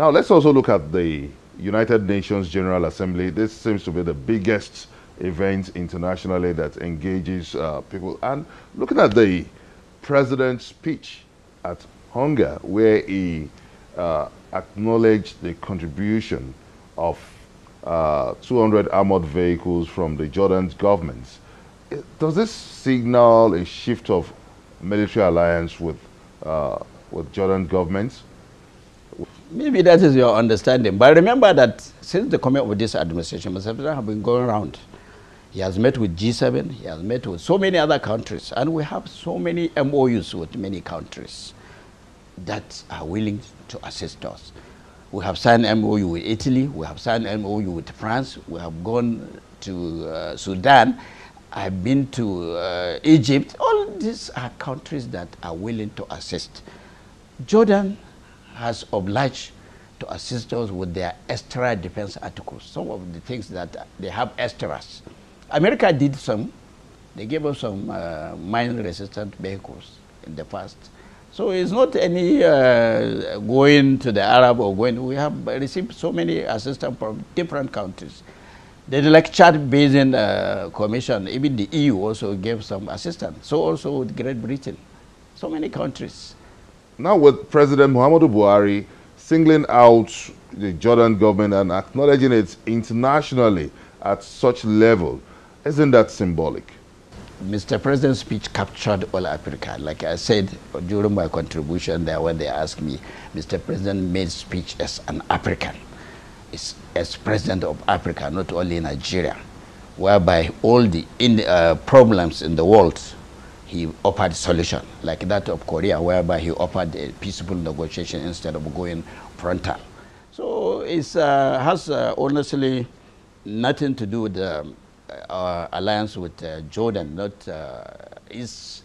Now, let's also look at the United Nations General Assembly. This seems to be the biggest event internationally that engages people. And looking at the president's speech at Hunger, where he acknowledged the contribution of 200 armored vehicles from the Jordan government. Does this signal a shift of military alliance with Jordan government? Maybe that is your understanding. But remember that since the coming of this administration, Mr. President has been going around. He has met with G7, he has met with so many other countries, and we have so many MOUs with many countries that are willing to assist us. We have signed MOU with Italy, we have signed MOU with France, we have gone to Sudan, I've been to Egypt. All these are countries that are willing to assist. Jordan has obliged to assist us with their extra defense articles, some of the things that they have extras. America did some. They gave us some mine-resistant vehicles in the past. So it's not any going to the Arab or going. We have received so many assistance from different countries. The like Chad Basin Commission, even the EU also gave some assistance. So also with Great Britain, so many countries. Now with President Muhammadu Buhari singling out the Jordan government and acknowledging it internationally at such level, isn't that symbolic? Mr. President's speech captured all Africa. Like I said during my contribution there when they asked me, Mr. President made speech as an African, as President of Africa, not only Nigeria, whereby all the problems in the world, he offered solution, like that of Korea, whereby he offered a peaceful negotiation instead of going frontal. So it has honestly nothing to do with our alliance with Jordan. It's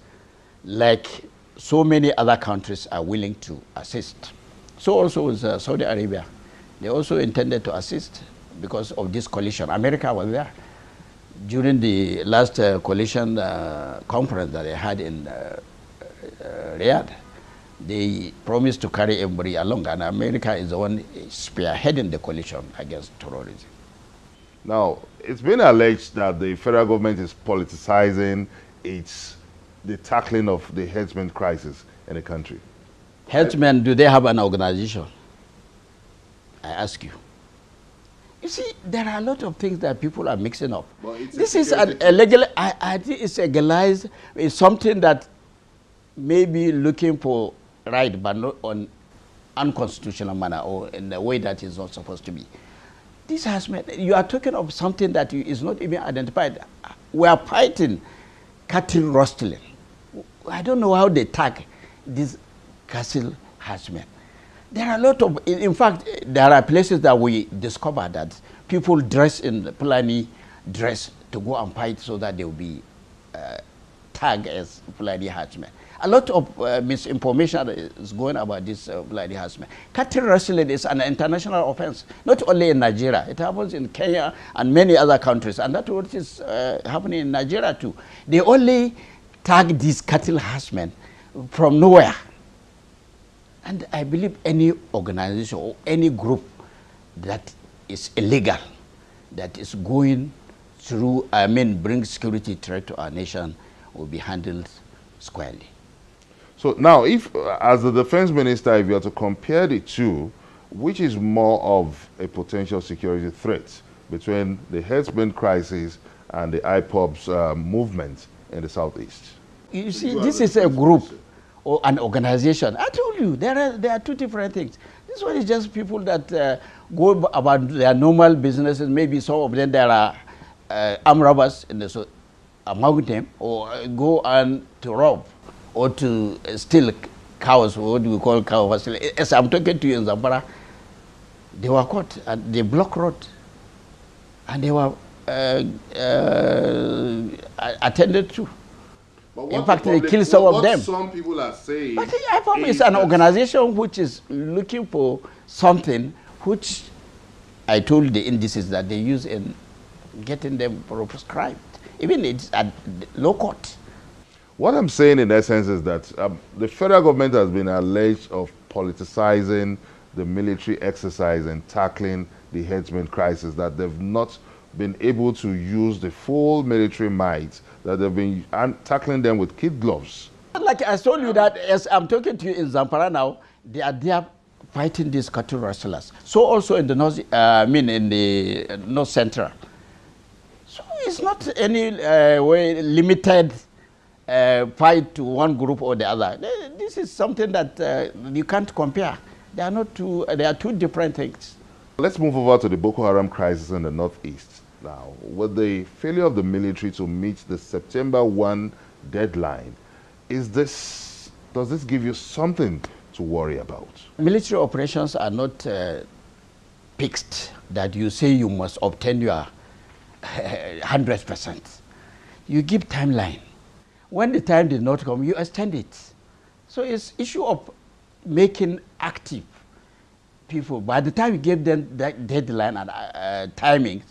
like so many other countries are willing to assist. So also with Saudi Arabia. They also intended to assist because of this coalition. America was there. During the last coalition conference that they had in Riyadh, they promised to carry everybody along, and America is the one spearheading the coalition against terrorism. Now, it's been alleged that the federal government is politicizing the tackling of the herdsmen crisis in the country. Herdsmen, do they have an organization? I ask you. You see, there are a lot of things that people are mixing up. This is a legal, I think it's legalized, it's something that may be looking for right, but not on unconstitutional manner or in a way that is not supposed to be. This has meant, you are talking of something that is not even identified. We are fighting cattle rustling. I don't know how they tag this cattle herdsmen. There are a lot of, in fact, there are places that we discover that people dress in Fulani dress to go and fight so that they will be tagged as Fulani herdsmen. A lot of misinformation is going about this Fulani herdsmen. Cattle rustling is an international offense, not only in Nigeria. It happens in Kenya and many other countries, and that's what is happening in Nigeria too. They only tag these cattle herdsmen from nowhere. And I believe any organization or any group that is illegal, that is going through, bring security threat to our nation, will be handled squarely. So now, if, as the defense minister, if you are to compare the two, which is more of a security threat between the herdsmen crisis and the IPOB's movement in the southeast? You see, this is a group or an organization. I told you, there are two different things. This one is just people that go about their normal businesses. Maybe some of them there are armed robbers in the among them, or go on to rob or to steal cows, what do we call cow facility. As I'm talking to you in Anambra, they were caught and they blocked road, and they were attended to. In fact, they killed some of them. Some people are saying, but the IPOB is an organization which is looking for something which I told the indices that they use in getting them prescribed. Even it's at low court. What I'm saying in essence is that the federal government has been alleged of politicizing the military exercise in tackling the herdsmen crisis, that they've not been able to use the full military might, that they've been tackling them with kid gloves. Like I told you that as I'm talking to you in Zamfara now, they are there fighting these cattle rustlers. So also in the north, in the north central. So it's not any way limited fight to one group or the other. This is something that you can't compare. They are not two. They are two different things. Let's move over to the Boko Haram crisis in the northeast now. With the failure of the military to meet the September 1 deadline, does this give you something to worry about? Military operations are not fixed that you say you must obtain your 100%. You give timeline. When the time did not come, you extend it. So it's issue of making active people. By the time you give them that deadline and timings,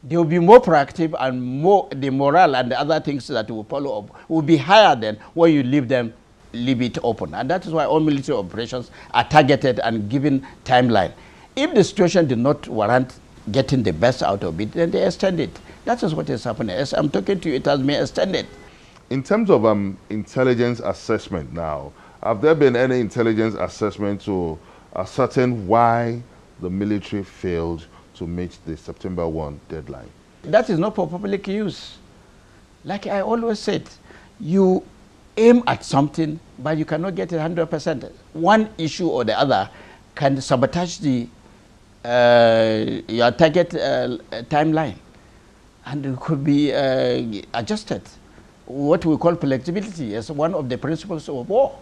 they will be more proactive, and more the morale and the other things that will follow up will be higher than when you leave it open. And that is why all military operations are targeted and given timeline. If the situation did not warrant getting the best out of it, then they extend it. That is what is happening. As I'm talking to you, it has been extended. In terms of intelligence assessment now, have there been any intelligence assessment to ascertain why the military failed to meet the September 1 deadline? That is not for public use. Like I always said, you aim at something, but you cannot get it 100%. One issue or the other can sabotage the your target timeline, and it could be adjusted. What we call flexibility is one of the principles of war.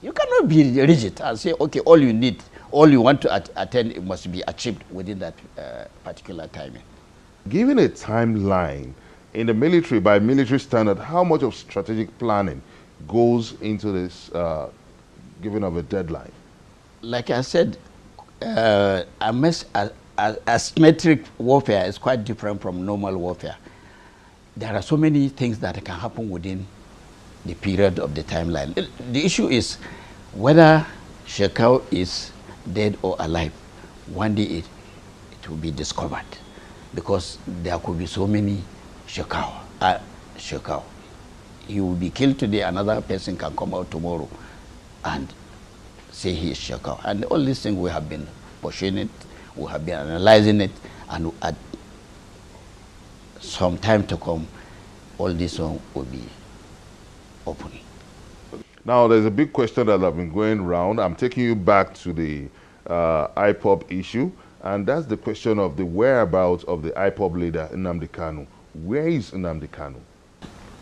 You cannot be rigid and say, okay, all you want to attain, it must be achieved within that particular timing. Given a timeline in the military, by military standard, how much of strategic planning goes into this giving of a deadline? Like I said, asymmetric warfare is quite different from normal warfare. There are so many things that can happen within the period of the timeline. The issue is whether Shekau is dead or alive. One day it will be discovered, because there could be so many Shekau. He will be killed today, another person can come out tomorrow and say he is Shekau. And all these things we have been pursuing it, we have been analyzing it, and at some time to come, all this one will be open. Now, there's a big question that has been going around. I'm taking you back to the IPOB issue, and that's the question of the whereabouts of the IPOB leader, Nnamdi Kanu. Where is Nnamdi Kanu?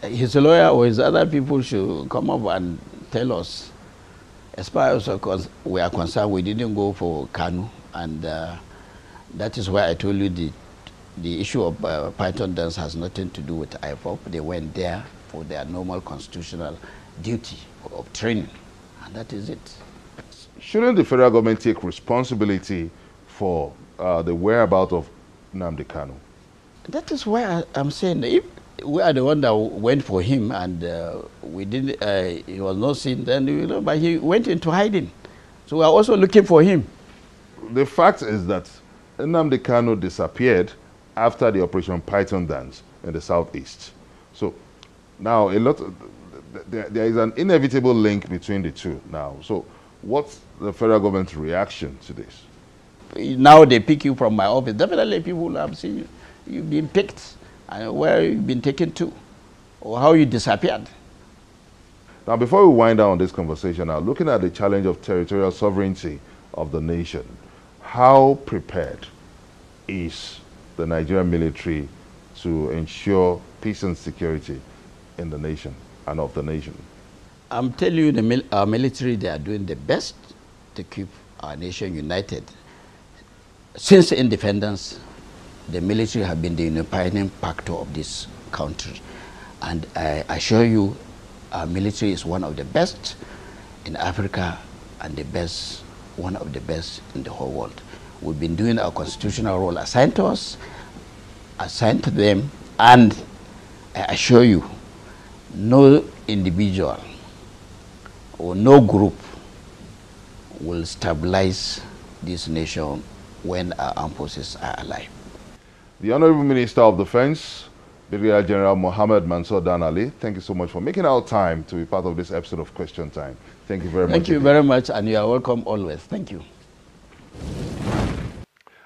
His lawyer or his other people should come up and tell us. As far as we are concerned, we didn't go for Kanu, and that is why I told you the issue of Python dance has nothing to do with IPOB. They went there for their normal constitutional duty of training, and that is it. Shouldn't the federal government take responsibility for the whereabouts of Nnamdi Kanu? That is why I'm saying, if we are the one that went for him and we didn't, he was not seen, then but he went into hiding. So we are also looking for him. The fact is that Nnamdi Kanu disappeared after the Operation Python dance in the southeast. So now there is an inevitable link between the two now. So what's the federal government's reaction to this? Now they pick you from my office. Definitely people have seen you. You've been picked, and where you've been taken to, or how you disappeared. Now, before we wind down this conversation, now looking at the challenge of territorial sovereignty of the nation, how prepared is the Nigerian military to ensure peace and security in the nation and of the nation? I'm telling you, our military, they are doing the best to keep our nation united. Since independence, the military have been the unifying factor of this country. And I assure you, our military is one of the best in Africa and one of the best in the whole world. We've been doing our constitutional role assigned to us, assigned to them, and I assure you, no individual or no group will stabilize this nation when our armed forces are alive. The Honorable Minister of Defense, Brigadier General Mohammed Mansour Dan Ali, thank you so much for making our time to be part of this episode of Question Time. Thank you very much. Thank you very much, and you are welcome always. Thank you.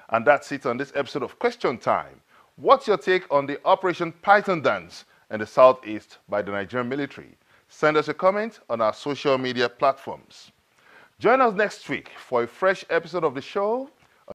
And that's it on this episode of Question Time. What's your take on the Operation Python Dance in the Southeast by the Nigerian military? Send us a comment on our social media platforms. Join us next week for a fresh episode of the show.